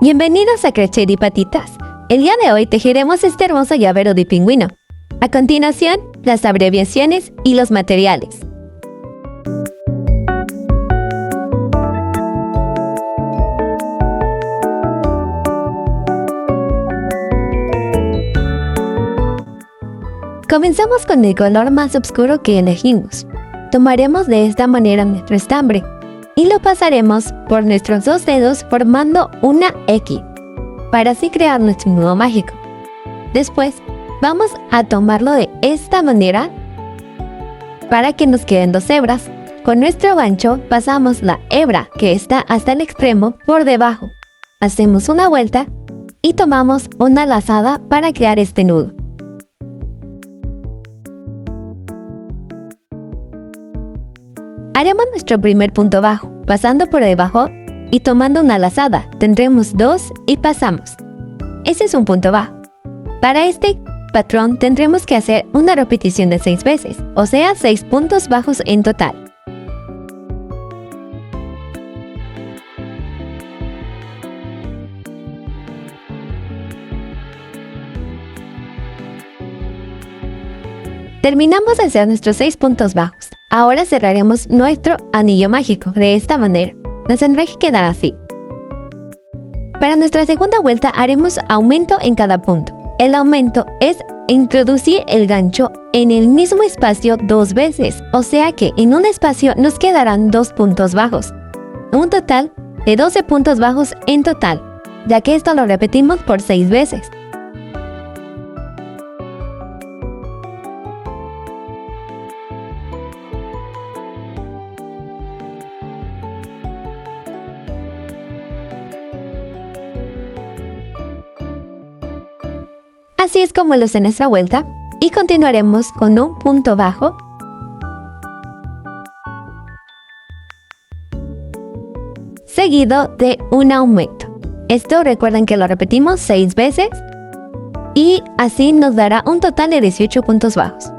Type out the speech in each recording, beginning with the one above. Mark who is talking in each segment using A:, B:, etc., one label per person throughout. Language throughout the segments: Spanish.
A: Bienvenidos a Crochet y Patitas. El día de hoy tejeremos este hermoso llavero de pingüino. A continuación, las abreviaciones y los materiales. Comenzamos con el color más oscuro que elegimos. Tomaremos de esta manera nuestro estambre y lo pasaremos por nuestros dos dedos formando una X, para así crear nuestro nudo mágico. Después, vamos a tomarlo de esta manera para que nos queden dos hebras. Con nuestro gancho pasamos la hebra que está hasta el extremo por debajo. Hacemos una vuelta y tomamos una lazada para crear este nudo. Haremos nuestro primer punto bajo, pasando por debajo y tomando una lazada. Tendremos dos y pasamos. Ese es un punto bajo. Para este patrón tendremos que hacer una repetición de 6 veces, o sea, 6 puntos bajos en total. Terminamos de hacer nuestros 6 puntos bajos. Ahora cerraremos nuestro anillo mágico de esta manera. Nos tendrá que quedar así. Para nuestra segunda vuelta haremos aumento en cada punto. El aumento es introducir el gancho en el mismo espacio 2 veces, o sea que en un espacio nos quedarán 2 puntos bajos. Un total de 12 puntos bajos en total, ya que esto lo repetimos por 6 veces. Así es como luce nuestra vuelta y continuaremos con un punto bajo, seguido de un aumento. Esto recuerden que lo repetimos 6 veces y así nos dará un total de 18 puntos bajos.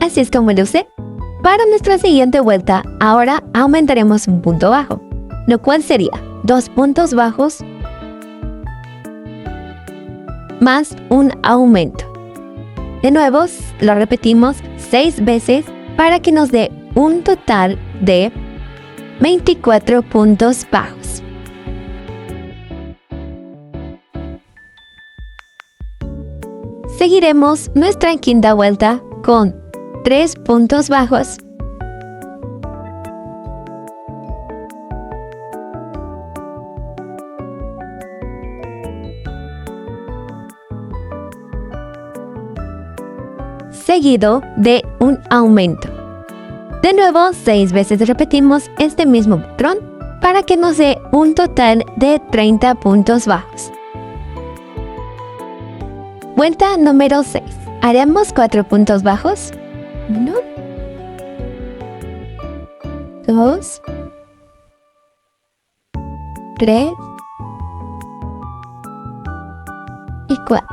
A: Así es como luce. Para nuestra siguiente vuelta, ahora aumentaremos un punto bajo, lo cual sería 2 puntos bajos más un aumento. De nuevo, lo repetimos 6 veces para que nos dé un total de 24 puntos bajos. Seguiremos nuestra quinta vuelta con 3 puntos bajos, seguido de un aumento. De nuevo, 6 veces repetimos este mismo patrón para que nos dé un total de 30 puntos bajos. Vuelta número 6. Haremos 4 puntos bajos. 1, 2, 3 y 4.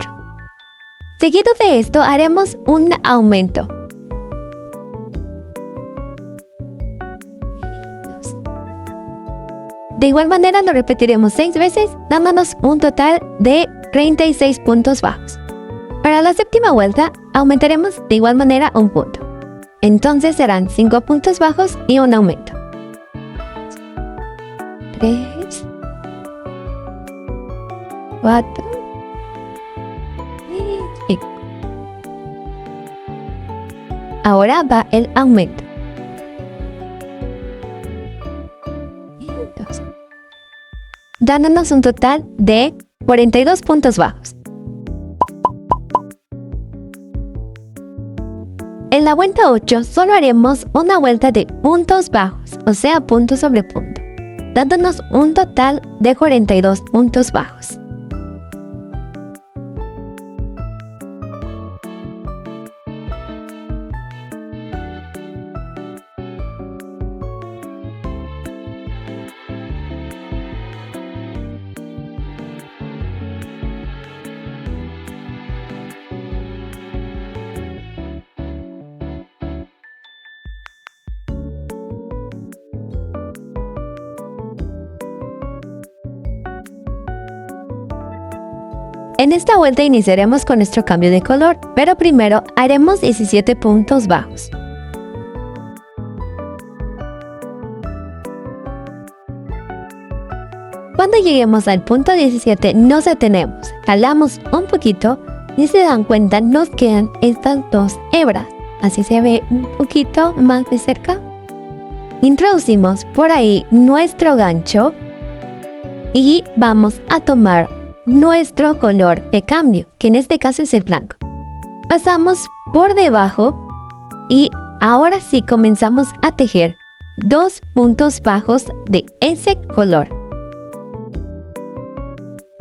A: Seguido de esto haremos un aumento. De igual manera lo repetiremos 6 veces, dándonos un total de 36 puntos bajos. Para la séptima vuelta aumentaremos de igual manera un punto. Entonces serán 5 puntos bajos y un aumento. 3, 4 y 5. Ahora va el aumento. 2. Dándonos un total de 42 puntos bajos. En la vuelta 8 solo haremos una vuelta de puntos bajos, o sea, punto sobre punto, dándonos un total de 42 puntos bajos. En esta vuelta iniciaremos con nuestro cambio de color, pero primero haremos 17 puntos bajos. Cuando lleguemos al punto 17 nos detenemos, jalamos un poquito y se dan cuenta nos quedan estas dos hebras. Así se ve un poquito más de cerca. Introducimos por ahí nuestro gancho y vamos a tomar nuestro color de cambio, que en este caso es el blanco. Pasamos por debajo y ahora sí comenzamos a tejer 2 puntos bajos de ese color.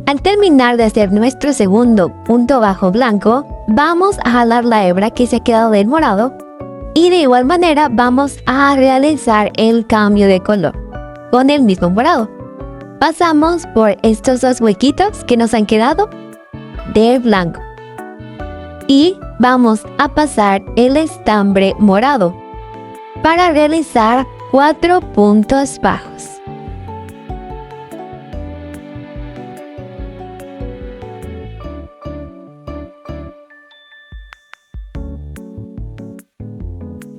A: Al terminar de hacer nuestro segundo punto bajo blanco, vamos a jalar la hebra que se ha quedado del morado y de igual manera vamos a realizar el cambio de color con el mismo morado. Pasamos por estos dos huequitos que nos han quedado de blanco y vamos a pasar el estambre morado para realizar 4 puntos bajos.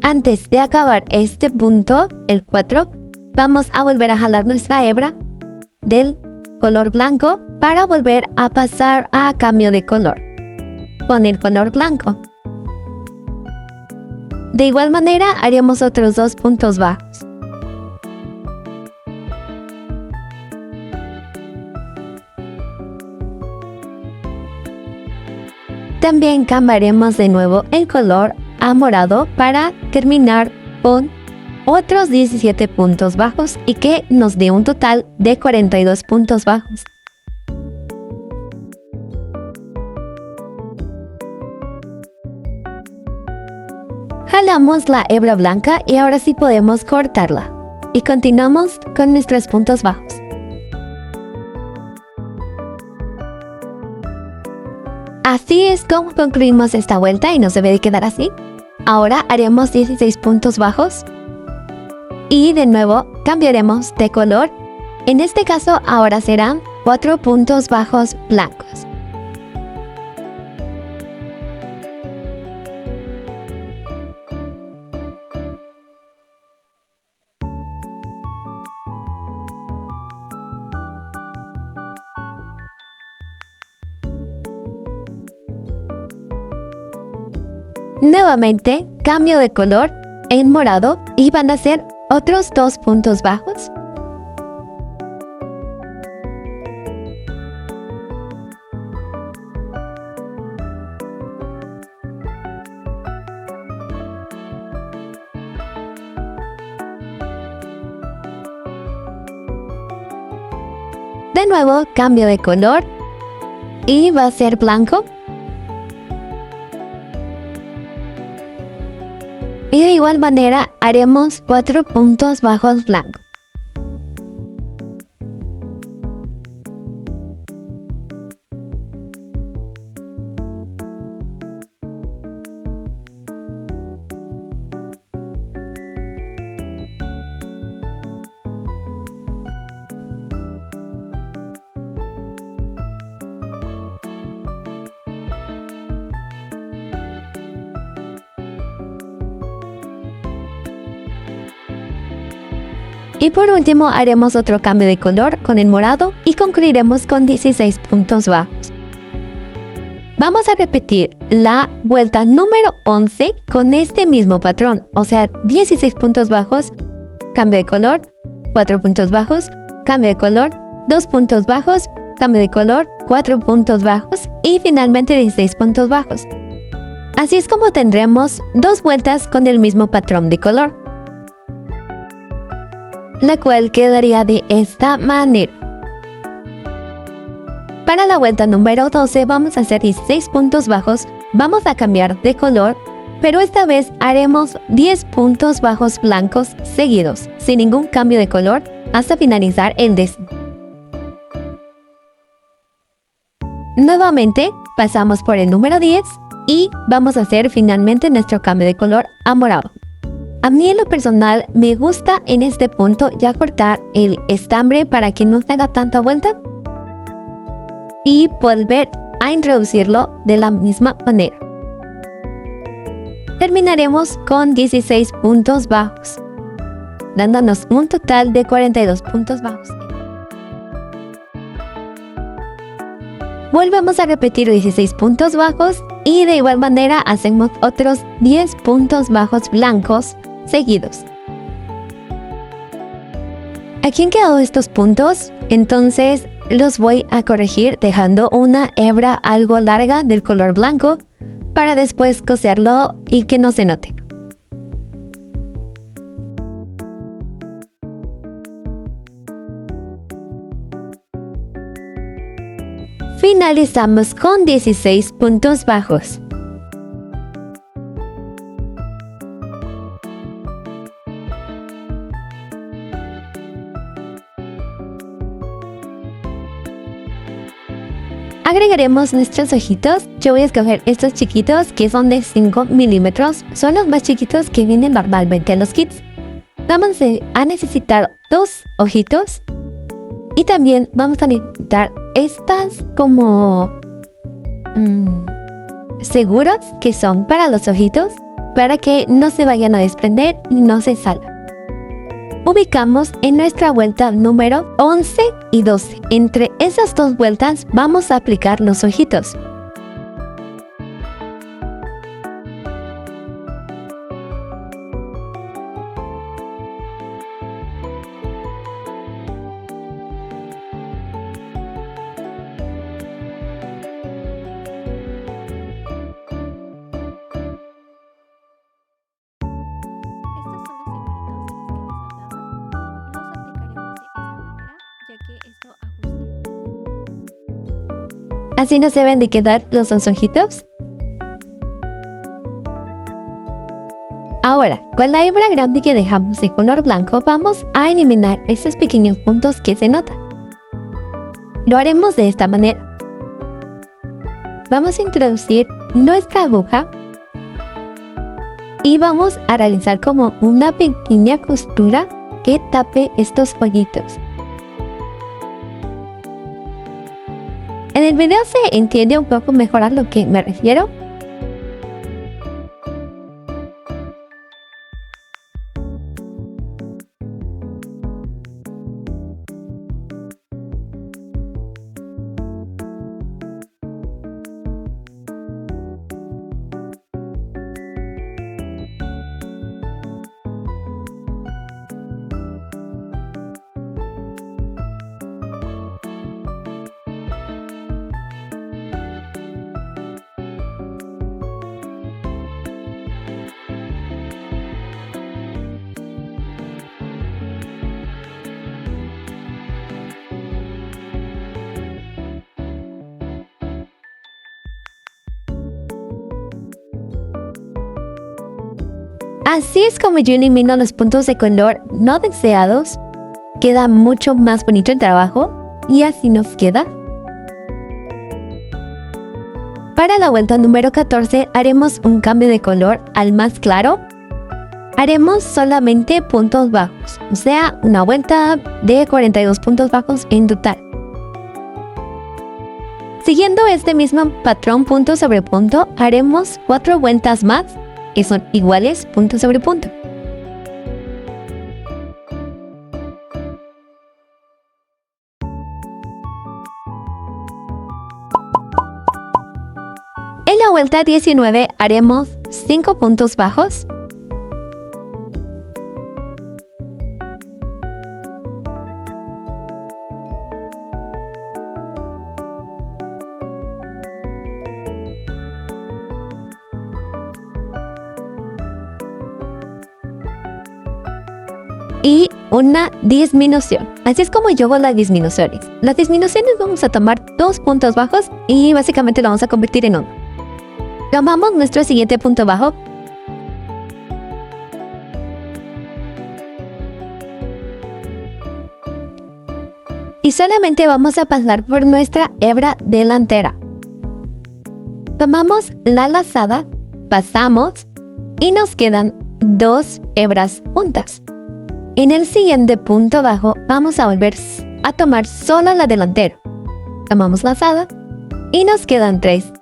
A: Antes de acabar este punto, el 4, vamos a volver a jalar nuestra hebra del color blanco para volver a pasar a cambio de color con el color blanco. De igual manera haremos otros 2 puntos bajos. También cambiaremos de nuevo el color a morado para terminar con otros 17 puntos bajos y que nos dé un total de 42 puntos bajos. Jalamos la hebra blanca y ahora sí podemos cortarla. Y continuamos con nuestros puntos bajos. Así es como concluimos esta vuelta y no se debe de quedar así. Ahora haremos 16 puntos bajos. Y de nuevo cambiaremos de color. En este caso ahora serán 4 puntos bajos blancos. Nuevamente cambio de color en morado y van a ser otros 2 puntos bajos. De nuevo cambio de color y va a ser blanco. Y de igual manera haremos 4 puntos bajos blancos. Y por último haremos otro cambio de color con el morado y concluiremos con 16 puntos bajos. Vamos a repetir la vuelta número 11 con este mismo patrón, o sea 16 puntos bajos, cambio de color, 4 puntos bajos, cambio de color, 2 puntos bajos, cambio de color, 4 puntos bajos y finalmente 16 puntos bajos. Así es como tendremos 2 vueltas con el mismo patrón de color, la cual quedaría de esta manera. Para la vuelta número 12 vamos a hacer 16 puntos bajos, vamos a cambiar de color, pero esta vez haremos 10 puntos bajos blancos seguidos, sin ningún cambio de color, hasta finalizar el 10º. Nuevamente pasamos por el número 10 y vamos a hacer finalmente nuestro cambio de color a morado. A mí en lo personal me gusta en este punto ya cortar el estambre para que no se haga tanta vuelta y volver a introducirlo de la misma manera. Terminaremos con 16 puntos bajos, dándonos un total de 42 puntos bajos. Volvemos a repetir 16 puntos bajos y de igual manera hacemos otros 10 puntos bajos blancos seguidos. Aquí han quedado estos puntos, entonces los voy a corregir dejando una hebra algo larga del color blanco para después coserlo y que no se note. Finalizamos con 16 puntos bajos. Agregaremos nuestros ojitos. Yo voy a escoger estos chiquitos que son de 5 milímetros. Son los más chiquitos que vienen normalmente en los kits. Vamos a necesitar 2 ojitos. Y también vamos a necesitar estas como seguros que son para los ojitos, para que no se vayan a desprender y no se salgan. Ubicamos en nuestra vuelta número 11 y 12. Entre esas 2 vueltas vamos a aplicar los ojitos. Así nos deben de quedar los 2 ojitos. Ahora, con la hebra grande que dejamos de color blanco, vamos a eliminar esos pequeños puntos que se notan. Lo haremos de esta manera. Vamos a introducir nuestra aguja y vamos a realizar como una pequeña costura que tape estos hoyitos. En el video se entiende un poco mejor a lo que me refiero. Así es como yo elimino los puntos de color no deseados. Queda mucho más bonito el trabajo y así nos queda. Para la vuelta número 14 haremos un cambio de color al más claro. Haremos solamente puntos bajos, o sea, una vuelta de 42 puntos bajos en total. Siguiendo este mismo patrón punto sobre punto, haremos 4 vueltas más, que son iguales punto sobre punto. En la vuelta 19 haremos 5 puntos bajos. y una disminución. Así es como yo hago las disminuciones. Las disminuciones vamos a tomar 2 puntos bajos y básicamente lo vamos a convertir en 1. Tomamos nuestro siguiente punto bajo. Y solamente vamos a pasar por nuestra hebra delantera. Tomamos la lazada, pasamos y nos quedan 2 hebras juntas. En el siguiente punto bajo vamos a volver a tomar solo la delantera. Tomamos lazada y nos quedan 3.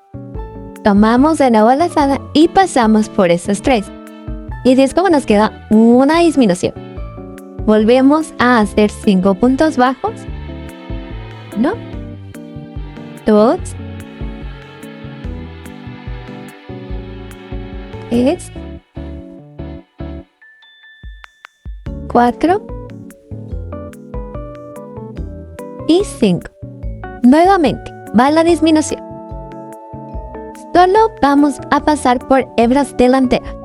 A: Tomamos de nuevo lazada y pasamos por esas 3. Y así es como nos queda una disminución. Volvemos a hacer 5 puntos bajos. 1, 2, 3, 4 y 5. Nuevamente va la disminución. Solo vamos a pasar por hebras delanteras.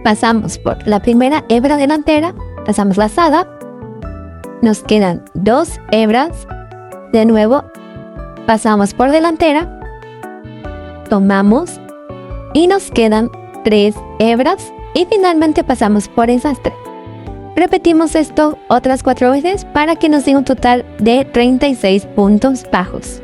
A: Pasamos por la primera hebra delantera, pasamos lazada, nos quedan 2 hebras. De nuevo, pasamos por delantera, tomamos y nos quedan 3 hebras y finalmente pasamos por esas 3. Repetimos esto otras 4 veces para que nos dé un total de 36 puntos bajos.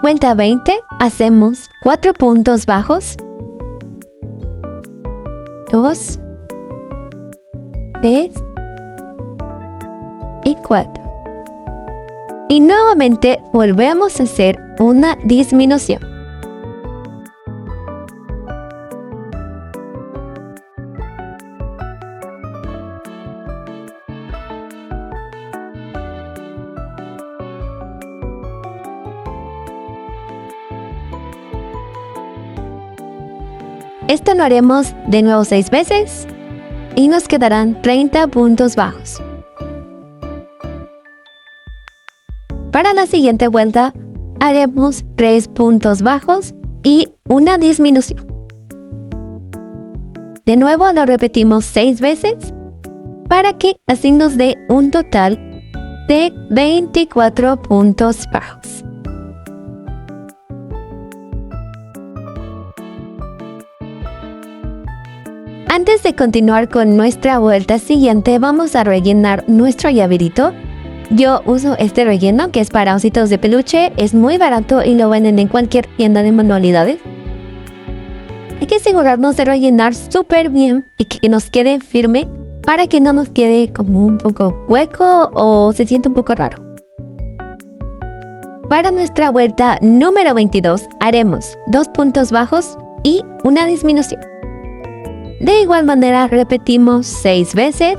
A: Cuenta 20, hacemos 4 puntos bajos. 2, 3 y 4. Y nuevamente volvemos a hacer una disminución. Esto lo haremos de nuevo 6 veces y nos quedarán 30 puntos bajos. Para la siguiente vuelta haremos 3 puntos bajos y una disminución. De nuevo lo repetimos 6 veces para que así nos dé un total de 24 puntos bajos. Antes de continuar con nuestra vuelta siguiente, vamos a rellenar nuestro llaverito. Yo uso este relleno que es para ositos de peluche, es muy barato y lo venden en cualquier tienda de manualidades. Hay que asegurarnos de rellenar súper bien y que nos quede firme para que no nos quede como un poco hueco o se sienta un poco raro. Para nuestra vuelta número 22 haremos 2 puntos bajos y una disminución. De igual manera repetimos 6 veces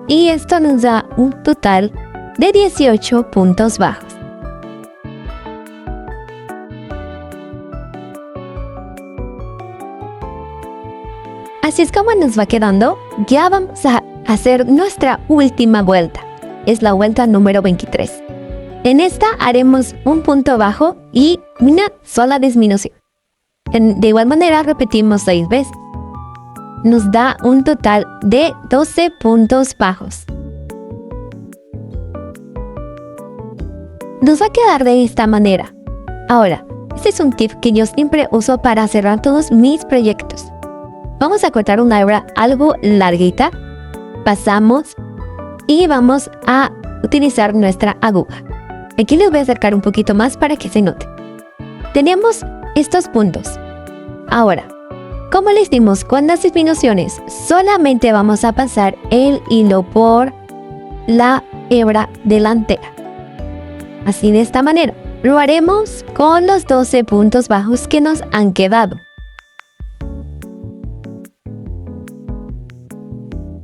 A: y esto nos da un total de 18 puntos bajos. Así es como nos va quedando. Ya vamos a hacer nuestra última vuelta. Es la vuelta número 23. En esta haremos un punto bajo y una sola disminución. De igual manera repetimos 6 veces. Nos da un total de 12 puntos bajos. Nos va a quedar de esta manera. Ahora, este es un tip que yo siempre uso para cerrar todos mis proyectos. Vamos a cortar una hebra algo larguita, pasamos y vamos a utilizar nuestra aguja. Aquí les voy a acercar un poquito más para que se note. Tenemos estos puntos. Ahora, como les dimos con las disminuciones, solamente vamos a pasar el hilo por la hebra delantera. Así de esta manera. Lo haremos con los 12 puntos bajos que nos han quedado.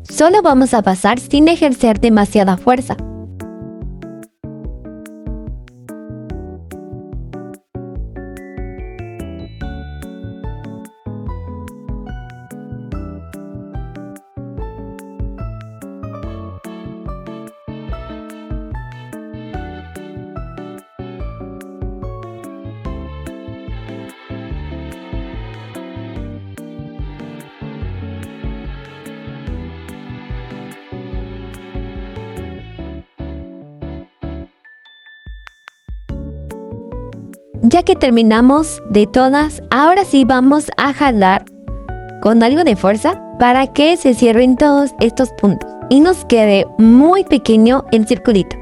A: Solo vamos a pasar sin ejercer demasiada fuerza. Ya que terminamos de todas, ahora sí vamos a jalar con algo de fuerza para que se cierren todos estos puntos y nos quede muy pequeño el circulito.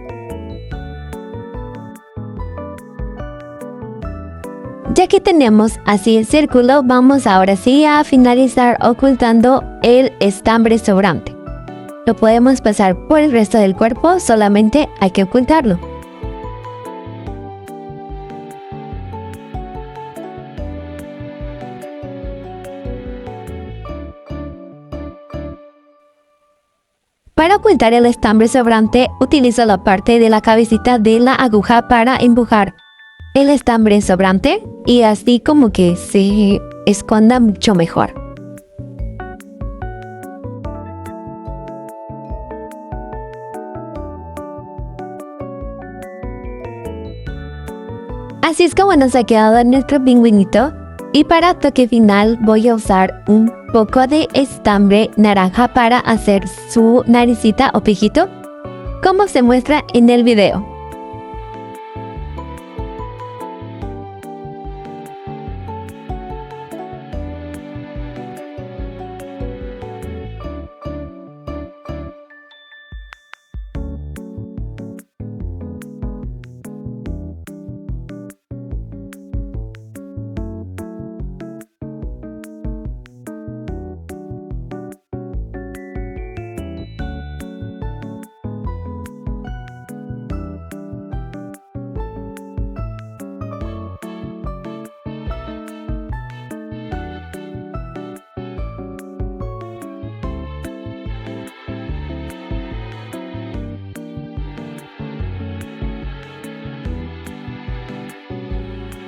A: Ya que tenemos así el círculo, vamos ahora sí a finalizar ocultando el estambre sobrante. Lo podemos pasar por el resto del cuerpo, solamente hay que ocultarlo. Para ocultar el estambre sobrante, utilizo la parte de la cabecita de la aguja para empujar el estambre sobrante y así como que se esconda mucho mejor. Así es como nos ha quedado nuestro pingüinito. Y para toque final voy a usar un poco de estambre naranja para hacer su naricita o pijito, como se muestra en el video.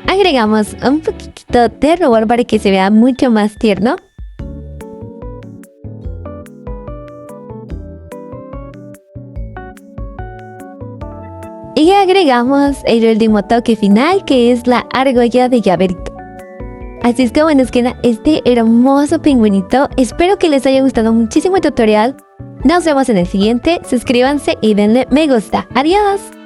A: Agregamos un poquito de rubor para que se vea mucho más tierno. Y agregamos el último toque final, que es la argolla de llaverito. Así es como nos queda este hermoso pingüinito. Espero que les haya gustado muchísimo el tutorial. Nos vemos en el siguiente. Suscríbanse y denle me gusta. ¡Adiós!